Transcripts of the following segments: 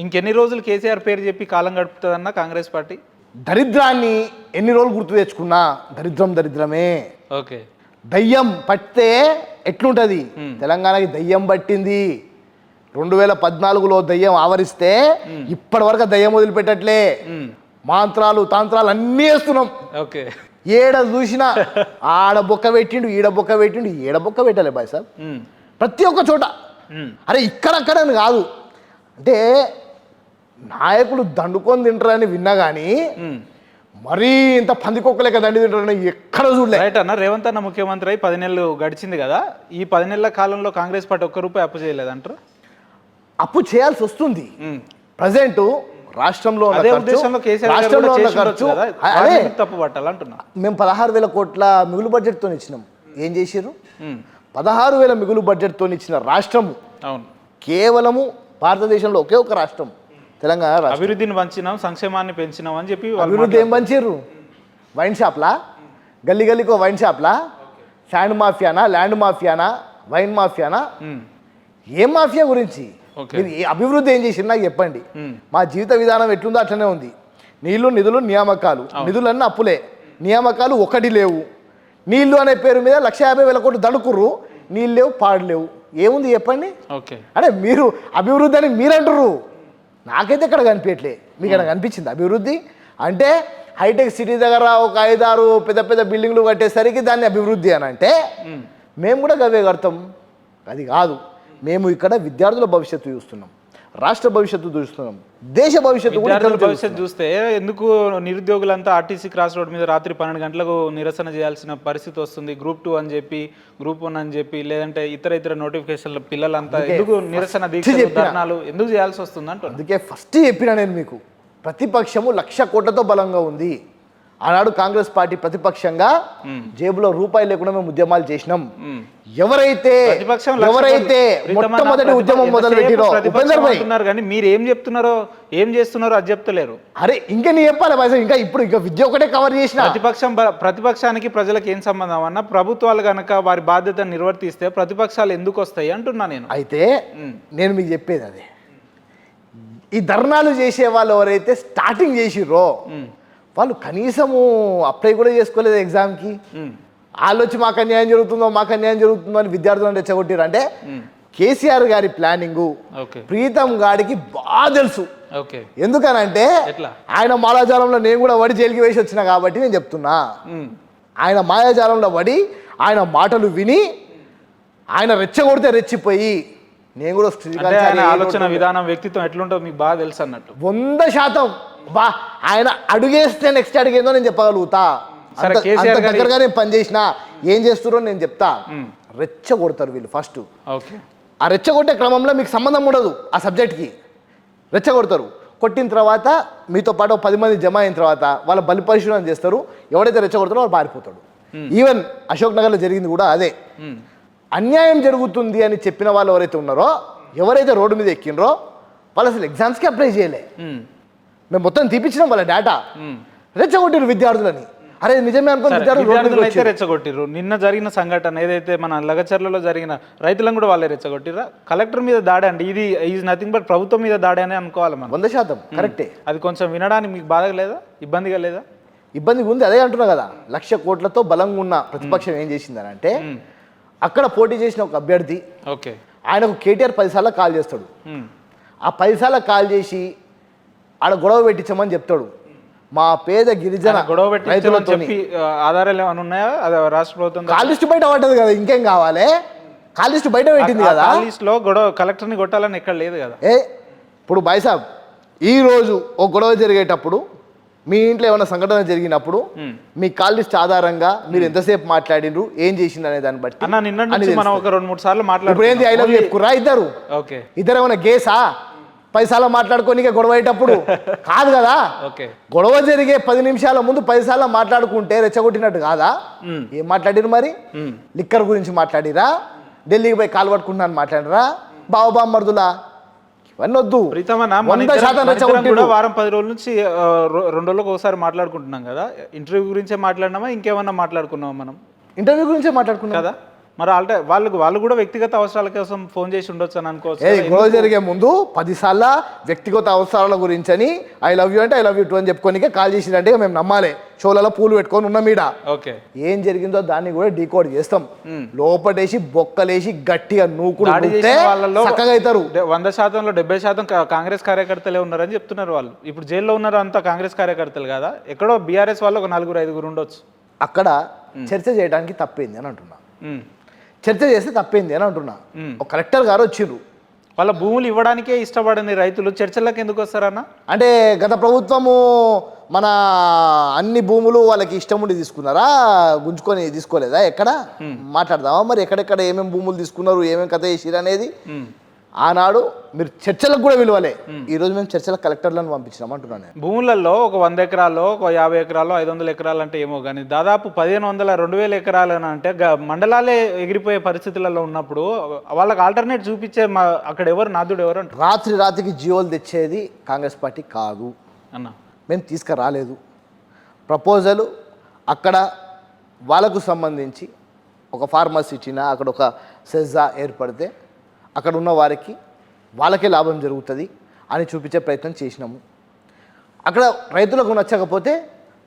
ఇంకెన్ని రోజులు కేసీఆర్ పేరు చెప్పి కాలం గడుపుతుందన్న కాంగ్రెస్ పార్టీ? దరిద్రాన్ని ఎన్ని రోజులు గుర్తు తెచ్చుకున్నా దరిద్రం దరిద్రమే. ఓకే, దయ్యం పట్టితే ఎట్లుంటుంది? తెలంగాణకి దయ్యం పట్టింది. 2014లో దయ్యం ఆవరిస్తే ఇప్పటి వరకు దయ్యం వదిలిపెట్టట్లే. మంత్రాలు తంత్రాలు అన్నీ వేస్తున్నాం. ఓకే, ఏడ చూసినా ఆడ బొక్క పెట్టిండు, ఈడ బొక్క పెట్టిండు, ఏడ బొక్క పెట్టాలి బాయ్ సార్. ప్రతి ఒక్క చోట. అరే ఇక్కడక్కడని కాదు, అంటే నాయకులు దండుకొని తింటారని విన్నా కానీ మరీ ఇంత పందికొక్క లెక్క దండి తింటారని ఎక్కడ చూడలే. రైట్ అన్న. రేవంత్ అన్న ముఖ్యమంత్రి అయి 10 నెలలు గడిచింది కదా, ఈ 10 నెలల కాలంలో కాంగ్రెస్ పార్టీ ఒక్క రూపాయి అప్పు చేయలేదంటారు? అప్పు చేయాల్సి వస్తుంది. ప్రజెంట్ రాష్ట్రంలో తప్పు పట్టాలంటున్నా. మేము 16,000 కోట్ల మిగులు బడ్జెట్తో ఇచ్చినాం. ఏం చేసారు? 16,000 మిగులు బడ్జెట్తో ఇచ్చిన రాష్ట్రము అవును, కేవలము భారతదేశంలో ఒకే ఒక రాష్ట్రం తెలంగాణ రాష్ట్రం. అభివృద్ధిని పంచినాం, సంక్షేమాన్ని పెంచినాం అని చెప్పి. అభివృద్ధి ఏం పంచారు? వైన్ షాప్లా? గల్లీ గల్లీకో వైన్ షాప్లా? శాండ్ మాఫియానా, ల్యాండ్ మాఫియానా, వైన్ మాఫియానా? ఏం మాఫియా గురించి మీరు అభివృద్ధి ఏం చేసింది నాకు చెప్పండి. మా జీవిత విధానం ఎట్లుందో అట్లనే ఉంది. నీళ్లు, నిధులు, నియామకాలు. నిధులన్నీ అప్పులే, నియామకాలు ఒకటి లేవు. నీళ్లు అనే పేరు మీద 150,000 కోట్లు దడుకుర్రు, నీళ్ళు లేవు, పాడు లేవు. ఏముంది చెప్పండి? అంటే మీరు అభివృద్ధి అని మీరు అంటారు, నాకైతే ఇక్కడ కనిపించట్లే. మీకు ఇక్కడ కనిపించింది అభివృద్ధి? అంటే హైటెక్ సిటీ దగ్గర ఒక 5-6 పెద్ద పెద్ద బిల్డింగ్లు కట్టేసరికి దాన్ని అభివృద్ధి అని అంటే మేము కూడా గవే కడతాం. అది కాదు. మేము ఇక్కడ విద్యార్థుల భవిష్యత్తు చూస్తున్నాం, రాష్ట్ర భవిష్యత్తు చూస్తున్నాం, దేశ భవిష్యత్తు చూస్తే ఎందుకు నిరుద్యోగులంతా ఆర్టీసీ క్రాస్ రోడ్ మీద రాత్రి 12 గంటలకు నిరసన చేయాల్సిన పరిస్థితి వస్తుంది? గ్రూప్ 2 అని చెప్పి, గ్రూప్ 1 అని చెప్పి, లేదంటే ఇతర నోటిఫికేషన్ల పిల్లలంతా ఎందుకు నిరసన దీక్షలు, ధర్నాలు ఎందుకు చేయాల్సి వస్తుంది అంటారు? అందుకే ఫస్ట్ చెప్పినా నేను మీకు, ప్రతిపక్షము 1,00,000 కోట్లతో బలంగా ఉంది. ఆనాడు కాంగ్రెస్ పార్టీ ప్రతిపక్షంగా జేబులో రూపాయి లేకుండా మేము ఉద్యమాలు చేసినాం. ఎవరైతే మొట్టమొదటి ఉద్యమం మొదలు పెట్టిరో కానీ మీరు ఏం చెప్తున్నారో, ఏం చేస్తున్నారో అది చెప్తలేరు. అరే ఇంకా నీ చెప్పాలి బాయ్. ఇంకా ఇప్పుడు ఇంకా విద్య ఒకటే కవర్ చేసిన. ప్రతిపక్షానికి ప్రజలకు ఏం సంబంధం అన్న? ప్రభుత్వాలు కనుక వారి బాధ్యతను నిర్వర్తిస్తే ప్రతిపక్షాలు ఎందుకు వస్తాయి అంటున్నా నేను. అయితే నేను మీకు చెప్పేది అదే, ఈ ధర్నాలు చేసే వాళ్ళు ఎవరైతే స్టార్టింగ్ చేసిర్రో వాళ్ళు కనీసము అప్లై కూడా చేసుకోలేదు ఎగ్జామ్కి. వాళ్ళు వచ్చి మాకు అన్యాయం జరుగుతుందో, మాకు అన్యాయం జరుగుతుందో అని విద్యార్థులను రెచ్చగొట్టారు. అంటే కేసీఆర్ గారి ప్లానింగు ప్రీతం గాడికి బాగా తెలుసు. ఎందుకనంటే ఆయన మాయాజాలంలో నేను కూడా వడి జైలుకి వేసి వచ్చిన కాబట్టి నేను చెప్తున్నా. ఆయన మాయాజాలంలో వడి ఆయన మాటలు విని ఆయన రెచ్చగొడితే రెచ్చిపోయి నేను కూడా ఆలోచన విధానం, వ్యక్తిత్వం ఎట్లుంటుందో మీకు బాగా తెలుసు అన్నట్టు. 100% బా ఆయన అడుగేస్తే నెక్స్ట్ అడిగేందో నేను చెప్పగలుగుతా. దగ్గరగా నేను పని చేసిన ఏం చేస్తారో నేను చెప్తా. రెచ్చగొడతారు వీళ్ళు ఫస్ట్. ఆ రెచ్చగొట్టే క్రమంలో మీకు సంబంధం ఉండదు ఆ సబ్జెక్ట్కి. రెచ్చగొడతారు. కొట్టిన తర్వాత మీతో పాటు 10 మంది జమ అయిన తర్వాత వాళ్ళ బలి పరిశీలన చేస్తారు. ఎవడైతే రెచ్చగొడతారో వాడు పారిపోతాడు. ఈవెన్ అశోక్ నగర్లో జరిగింది కూడా అదే. అన్యాయం జరుగుతుంది అని చెప్పిన వాళ్ళు ఎవరైతే ఉన్నారో, ఎవరైతే రోడ్డు మీద ఎక్కినరో వాళ్ళు అసలు ఎగ్జామ్స్కి అప్లై చేయలే. మేము మొత్తం తీపించినాం వాళ్ళ డేటా. రెచ్చగొట్టిరు విద్యార్థులని. అరే నిజమే అనుకుని రెచ్చగొట్టిరు. నిన్న జరిగిన సంఘటన ఏదైతే మన లగచర్లలో జరిగిన రైతులను కూడా వాళ్ళే రెచ్చగొట్టిరా. కలెక్టర్ మీద దాడి అండి, ఇది ఈజ్ నథింగ్ బట్ ప్రభుత్వం మీద దాడి అని అనుకోవాలి మనం. 100% కరెక్టే. అది కొంచెం వినడానికి మీకు బాధగా లేదా, ఇబ్బందిగా లేదా? ఇబ్బందిగా ఉంది. అదే అంటున్నా కదా, 1,00,000 కోట్లతో బలంగా ఉన్న ప్రతిపక్షం ఏం చేసిందని అంటే, అక్కడ పోటీ చేసిన ఒక అభ్యర్థి ఆయనకు కేటీఆర్ 10 సార్లు కాల్ చేస్తాడు. ఆ 10 సార్లు కాల్ చేసి ఆడ గొడవ పెట్టించమని చెప్తాడు. మా పేద గిరిజన గొడవ రైతులతో ఆధారాలు ఏమైనా ఉన్నాయా? రాష్ట్ర ప్రభుత్వం కాల్ లిస్ట్ బయట పడ్డది కదా, ఇంకేం కావాలి? కాల్ లిస్ట్ బయట పెట్టింది కదా. కాల్ లిస్ట్ లో గొడవ కలెక్టర్ని కొట్టాలని ఎక్కడ లేదు కదా. ఇప్పుడు బాయ్సాబ్ ఈరోజు ఒక గొడవ జరిగేటప్పుడు, మీ ఇంట్లో ఏమైనా సంఘటన జరిగినప్పుడు మీ కాల్ లిస్ట్ ఆధారంగా మీరు ఎంతసేపు మాట్లాడినరు, ఏం చేసిండ్రు అనే దాన్ని బట్టి మనం ఒక 2-3 సార్లు మాట్లాడు. ఏంది ఐ లవ్ యూ చెప్పుకురా ఇద్దరు? ఇద్దరు ఏమైనా గేసా 10 సార్లు మాట్లాడుకోనికే గొడవ అయ్యేటప్పుడు కాదు కదా. గొడవ జరిగే 10 నిమిషాల ముందు 10 సార్లు మాట్లాడుకుంటే రెచ్చగొట్టినట్టు కాదా? ఏం మాట్లాడిరు మరి? లిక్కర్ గురించి మాట్లాడిరా, ఢిల్లీకి పోయి కాలు పట్టుకుంటున్నాను మాట్లాడిరా, బావబామ్మర్దులా, ఇవన్నీ వద్దు. 100% వారం 10 రోజుల నుంచి 2 రోజులకు ఒకసారి మాట్లాడుకుంటున్నాం కదా. ఇంటర్వ్యూ గురించే మాట్లాడినామా, ఇంకేమన్నా మాట్లాడుకున్నామా? మనం ఇంటర్వ్యూ గురించే మాట్లాడుకున్నాం కదా. మరి అంటే వాళ్ళు కూడా వ్యక్తిగత అవసరాల కోసం ఫోన్ చేసి ఉండొచ్చు అని అనుకోవచ్చు. గొడవ జరిగే ముందు 10 సార్లు వ్యక్తిగత అవసరాల గురించి అని ఐ లవ్ యూ అంటే ఐ లవ్ యూ టూ అని చెప్పుకోనికే కాల్ చేసినట్టే మేము నమ్మాలి. షోలలో పూలు పెట్టుకొని ఉన్న మీడ ఓకే ఏం జరిగిందో దాన్ని కూడా డీకోడ్ చేస్తాం. లోపటేసి బొక్కలేసి గట్టిగా నూకుడు చక్కగా అవుతారు. 100%లో 70% కాంగ్రెస్ కార్యకర్తలే ఉన్నారని చెప్తున్నారు వాళ్ళు. ఇప్పుడు జైల్లో ఉన్నారు అంతా కాంగ్రెస్ కార్యకర్తలు కదా, ఎక్కడో బీఆర్ఎస్ వాళ్ళు ఒక 4-5 ఉండొచ్చు. అక్కడ చర్చ చేయడానికి తప్పేంది అని అంటున్నా. చర్చ చేస్తే తప్పేంది అని అంటున్నా. ఒక కలెక్టర్ గారు వచ్చిర్రు, వాళ్ళ భూములు ఇవ్వడానికే ఇష్టపడని రైతులు చర్చలకు ఎందుకు వస్తారన్న? అంటే గత ప్రభుత్వము మన అన్ని భూములు వాళ్ళకి ఇష్టం ఉండి తీసుకున్నారా, గుంజుకొని తీసుకోలేదా? ఎక్కడ మాట్లాడదామా మరి? ఎక్కడెక్కడ ఏమేమి భూములు తీసుకున్నారు, ఏమేమి కథ చేసిరు అనేది ఆనాడు మీరు చర్చలకు కూడా విలువలే. ఈరోజు మేము చర్చలకు కలెక్టర్లను పంపించినాం అంటున్నాను నేను. భూములలో ఒక 100 ఎకరాల్లో, ఒక 50 ఎకరాల్లో, 500 ఎకరాలు అంటే ఏమో కానీ దాదాపు 1500-2000 ఎకరాలు అని అంటే మండలాలే ఎగిరిపోయే పరిస్థితులలో ఉన్నప్పుడు వాళ్ళకి ఆల్టర్నేట్ చూపించే అక్కడ ఎవరు నాదుడు ఎవరు అంటారు? రాత్రికి జీవోలు తెచ్చేది కాంగ్రెస్ పార్టీ కాదు అన్న, మేము తీసుకురాలేదు. ప్రపోజల్ అక్కడ వాళ్ళకు సంబంధించి ఒక ఫార్మసిటీనా అక్కడ ఒక సెజ్జా ఏర్పడితే అక్కడ ఉన్న వారికి వాళ్ళకే లాభం జరుగుతుంది అని చూపించే ప్రయత్నం చేసినాము. అక్కడ రైతులకు నచ్చకపోతే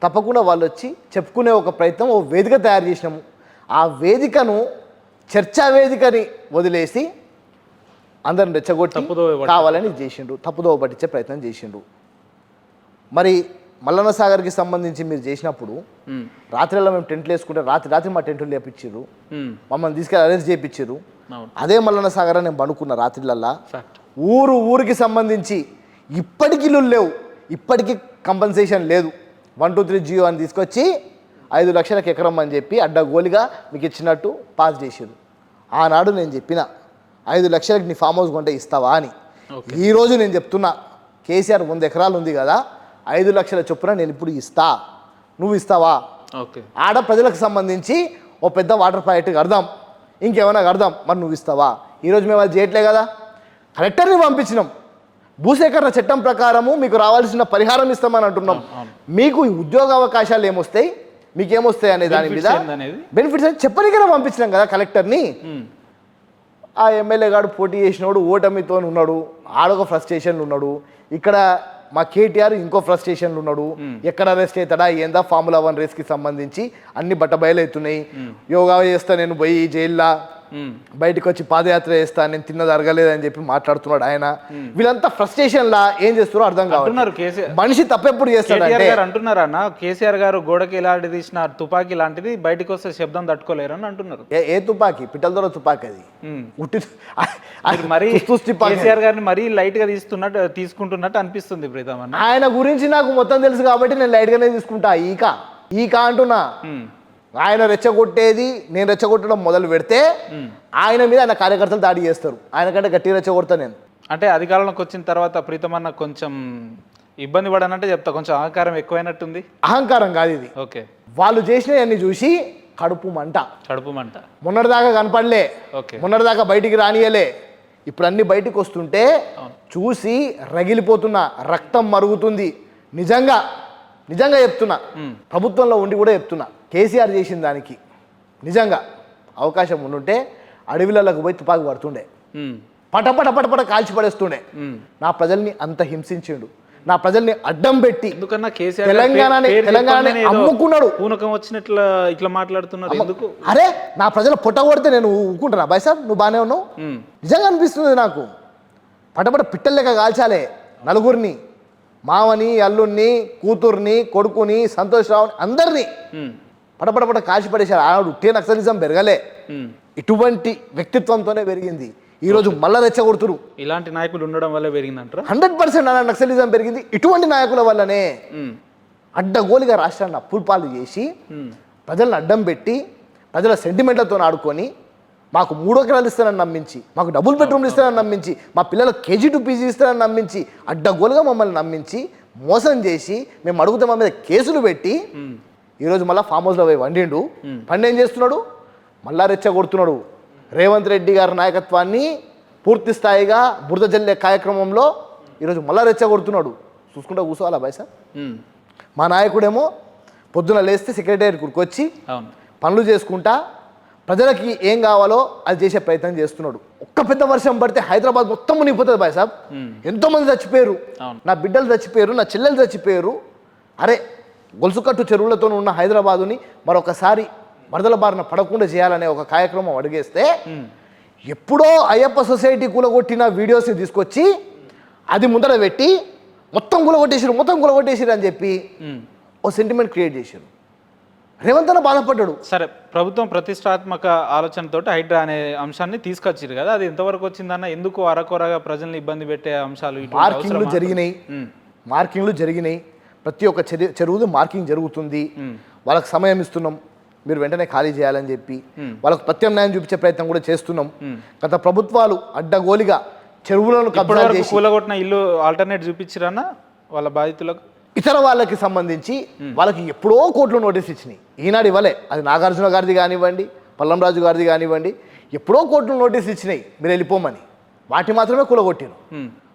తప్పకుండా వాళ్ళు వచ్చి చెప్పుకునే ఒక ప్రయత్నం, ఓ వేదిక తయారు చేసినాము. ఆ వేదికను చర్చా వేదికని వదిలేసి అందరిని రెచ్చగొట్టి కావాలని చేసిండ్రు, తప్పుదోవ పట్టించే ప్రయత్నం చేసిండ్రు. మరి మల్లన్న సాగర్కి సంబంధించి మీరు చేసినప్పుడు రాత్రిలో మేము టెంట్లు వేసుకుంటే రాత్రి మా టెంట్లు లేపించారు, మమ్మల్ని తీసుకెళ్ళి అరెస్ట్ చేయించారు. అదే మల్లన్న సాగర్ నేను పడుకున్న రాత్రిలల్లా. ఊరికి సంబంధించి ఇప్పటికీ లేవు, ఇప్పటికీ కంపెన్సేషన్ లేదు. 123 జియో అని తీసుకొచ్చి 5 లక్షలకు ఎకరం అని చెప్పి అడ్డగోలిగా మీకు ఇచ్చినట్టు పాస్ చేసారు. ఆనాడు నేను చెప్పిన 5 లక్షలకు నీ ఫామ్ హౌస్ కొంటే ఇస్తావా అని. ఈరోజు నేను చెప్తున్నా, కేసీఆర్ 100 ఎకరాలు ఉంది కదా, 5 లక్షల చొప్పున నేను ఇప్పుడు ఇస్తా, నువ్వు ఇస్తావా? ఆడ ప్రజలకు సంబంధించి ఓ పెద్ద వాటర్ ప్రాజెక్టు కడదాం, ఇంకేమైనా కడదాం, మరి నువ్వు ఇస్తావా? ఈరోజు మేము అది చేయట్లే కదా. కలెక్టర్ని పంపించినాం, భూసేకరణ చట్టం ప్రకారము మీకు రావాల్సిన పరిహారం ఇస్తామని అంటున్నాం. మీకు ఉద్యోగ అవకాశాలు ఏమొస్తాయి, మీకేమొస్తాయి అనే దాని మీద బెనిఫిట్స్ అని చెప్పనికైనా పంపించినాం కదా కలెక్టర్ని. ఆ ఎమ్మెల్యే గారు పోటీ చేసినోడు ఓటమితో ఉన్నాడు, ఆడొక ఫ్రస్ట్రేషన్లు ఉన్నాడు. ఇక్కడ మా కేటీఆర్ ఇంకో ఫ్రస్ట్రేషన్లు ఉన్నాడు. ఎక్కడ అరెస్ట్ అవుతాడా ఏందా? ఫార్ములా 1 రేస్కి సంబంధించి అన్ని బట్టబయలు అవుతున్నాయి. యోగా చేస్తా నేను పోయి జైల్లో, బయటకు వచ్చి పాదయాత్ర చేస్తా, నేను తిన్నది అరగలేదని చెప్పి మాట్లాడుతున్నాడు ఆయన. వీళ్ళంతా ఫ్రస్ట్రేషన్ లా ఏం చేస్తారో అర్థం కాదు. మనిషి తప్పెప్పుడు చేస్తాడు అంటున్నారు అన్న. కేసీఆర్ గారు గోడకి ఇలాంటిది తీసిన తుపాకీ లాంటిది బయటకు వస్తే శబ్దం తట్టుకోలేరు అని అంటున్నారు. ఏ తుపాకీ? పిట్టల ద్వారా తుపాకీ అది. మరి కేసీఆర్ గారిని మరీ లైట్ గా తీసుకుంటున్నట్టు అనిపిస్తుంది ప్రీతం అన్న. ఆయన గురించి నాకు మొత్తం తెలుసు కాబట్టి నేను లైట్ గానే తీసుకుంటా. ఈక అంటున్నా. ఆయన రెచ్చగొట్టేది నేను రెచ్చగొట్టడం మొదలు పెడితే ఆయన మీద ఆయన కార్యకర్తలు దాడి చేస్తారు. ఆయన కంటే గట్టిగా రెచ్చగొడతా నేను. అంటే అధికారంలోకి వచ్చిన తర్వాత ప్రీతమన్న కొంచెం ఇబ్బంది పడనంటే చెప్తా, కొంచెం అహంకారం ఎక్కువైనట్టుంది. అహంకారం కాదు ఇది. ఓకే, వాళ్ళు చేసినవన్నీ చూసి కడుపు మంట. మొన్నటిదాకా కనపడలే, మొన్నటిదాకా బయటికి రానియలే, ఇప్పుడు అన్ని బయటికి వస్తుంటే చూసి రగిలిపోతున్నా, రక్తం మరుగుతుంది. నిజంగా చెప్తున్నా, ప్రభుత్వంలో ఉండి కూడా చెప్తున్నా, కేసీఆర్ చేసిన దానికి నిజంగా అవకాశం ఉండుంటే అడవిలకు పోయి తుపాకి పడుతుండే, పటపట కాల్చి పడేస్తుండే. నా ప్రజల్ని అంత హింసించిండు, నా ప్రజల్ని అడ్డం పెట్టి తెలంగాణని అమ్ముకున్నాడు. ఇట్లా మాట్లాడుతున్నారు. అరే నా ప్రజలు పొట్ట కొడితే నేను ఊరుకుంటున్నా? బాయ్ సాబ్ నువ్వు బాగానే ఉన్నావు. నిజంగా అనిపిస్తుంది నాకు. పటపట పిట్టల లెక్క కాల్చాలే నలుగురిని, మావని, అల్లుణ్ణి, కూతుర్ని, కొడుకుని, సంతోష్ రావుని, అందరినీ పటపట కాల్చి పడేశారు. ఆనాడు ఉట్టే నక్సలిజం పెరగలే, ఇటువంటి వ్యక్తిత్వంతోనే పెరిగింది. ఈరోజు మళ్ళా రెచ్చగొడుతురు. ఇలాంటి నాయకులు ఉండడం వల్ల పెరిగిందంటారు. 100% నక్సలిజం పెరిగింది ఇటువంటి నాయకుల వల్లనే. అడ్డగోలిగా రాష్ట్రాన్ని అప్పుల పాలు చేసి ప్రజలను అడ్డం పెట్టి ప్రజల సెంటిమెంట్లతో ఆడుకొని మాకు 3 ఎకరాలు ఇస్తానని నమ్మించి, మాకు డబుల్ బెడ్రూమ్లు ఇస్తానని నమ్మించి, మా పిల్లలకు KG to PG ఇస్తానని నమ్మించి, అడ్డగోలుగా మమ్మల్ని నమ్మించి మోసం చేసి మేము అడుగుతే మా మీద కేసులు పెట్టి ఈరోజు మళ్ళీ ఫామ్ హౌస్లో పోయి వండిండు. ఏం చేస్తున్నాడు? మళ్ళా రెచ్చగొడుతున్నాడు. రేవంత్ రెడ్డి గారి నాయకత్వాన్ని పూర్తి స్థాయిగా బురద జల్లే కార్యక్రమంలో ఈరోజు మళ్ళా రెచ్చగొడుతున్నాడు. చూసుకుంటా కూర్చోవాలా బాయ్ సార్? మా నాయకుడేమో పొద్దున లేస్తే సెక్రటేరియట్కి వచ్చి పనులు చేసుకుంటా ప్రజలకి ఏం కావాలో అది చేసే ప్రయత్నం చేస్తున్నాడు. ఒక్క పెద్ద వర్షం పడితే హైదరాబాద్ మొత్తం మునిగిపోతుంది బాయ్ సాబ్. ఎంతో మంది చచ్చిపోయారు, నా బిడ్డలు చచ్చిపోయారు, నా చెల్లెలు చచ్చిపోయారు. అరే గొలుసుకట్టు చెరువులతో ఉన్న హైదరాబాదుని మరొకసారి వరదల బారిన పడకుండా చేయాలనే ఒక కార్యక్రమం అడిగేస్తే ఎప్పుడో అయ్యప్ప సొసైటీ కూలగొట్టిన వీడియోస్ని తీసుకొచ్చి అది ముందర పెట్టి మొత్తం కూలగొట్టేసారు అని చెప్పి ఓ సెంటిమెంట్ క్రియేట్ చేశారు. రేవంత్ అన్న బాధపడ్డాడు. సరే, ప్రభుత్వం ప్రతిష్టాత్మక ఆలోచనతో హైడ్రా అనే అంశాన్ని తీసుకొచ్చారు కదా, అది ఎంతవరకు వచ్చిందన్న? ఎందుకు అరకొరగా ప్రజల్ని ఇబ్బంది పెట్టే అంశాలు? మార్కింగ్లు జరిగినాయి. ప్రతి ఒక్క చెరువులు మార్కింగ్ జరుగుతుంది. వాళ్ళకి సమయం ఇస్తున్నాం, మీరు వెంటనే ఖాళీ చేయాలని చెప్పి వాళ్ళకు ప్రత్యామ్నాయం చూపించే ప్రయత్నం కూడా చేస్తున్నాం. గత ప్రభుత్వాలు అడ్డగోలిగా చెరువులను కబ్జా చేసి కూలగొట్టిన ఇల్లు ఆల్టర్నేట్ చూపించారన్న వాళ్ళ బాధితులకు. ఇతర వాళ్ళకి సంబంధించి వాళ్ళకి ఎప్పుడో కోర్టులో నోటీస్ ఇచ్చినాయి. ఈనాడు ఇవ్వలే. అది నాగార్జున గారిది కానివ్వండి, పల్లంరాజు గారిది కానివ్వండి, ఎప్పుడో కోర్టులో నోటీస్ ఇచ్చినాయి మీరు వెళ్ళిపోమని. వాటి మాత్రమే కూలగొట్టారు.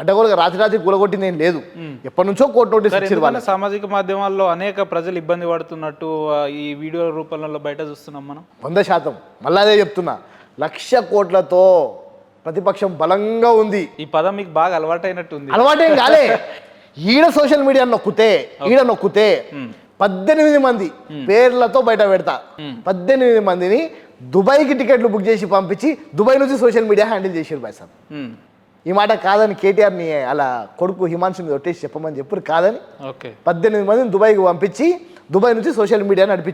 అడ్డగోలుగా రాత్రి కూలగొట్టింది ఏం లేదు. ఎప్పటి నుంచో కోర్టు నోటీస్ ఇచ్చారు. సామాజిక మాధ్యమాల్లో అనేక ప్రజలు ఇబ్బంది పడుతున్నట్టు ఈ వీడియో రూపంలో బయట చూస్తున్నాం మనం. 100%. మళ్ళీ అదే చెప్తున్నా, 1,00,000 కోట్లతో ప్రతిపక్షం బలంగా ఉంది. ఈ పదం మీకు బాగా అలవాటైనట్టుంది. అలవాటేం కాలే. ఈడ సోషల్ మీడియా నొక్కితే 18 మంది పేర్లతో బయట పెడతా. 18 మందిని దుబాయ్కి టికెట్లు బుక్ చేసి పంపించి దుబాయ్ నుంచి సోషల్ మీడియా హ్యాండిల్ చేసారు బాయ్ సార్. ఈ మాట కాదని కేటీఆర్ని అలా కొడుకు హిమాంశు మీద ఒట్టేసి చెప్పమని చెప్పారు. కాదని 18 మందిని దుబాయ్కి పంపించి దుబాయ్ నుంచి సోషల్ మీడియా నడిపించారు.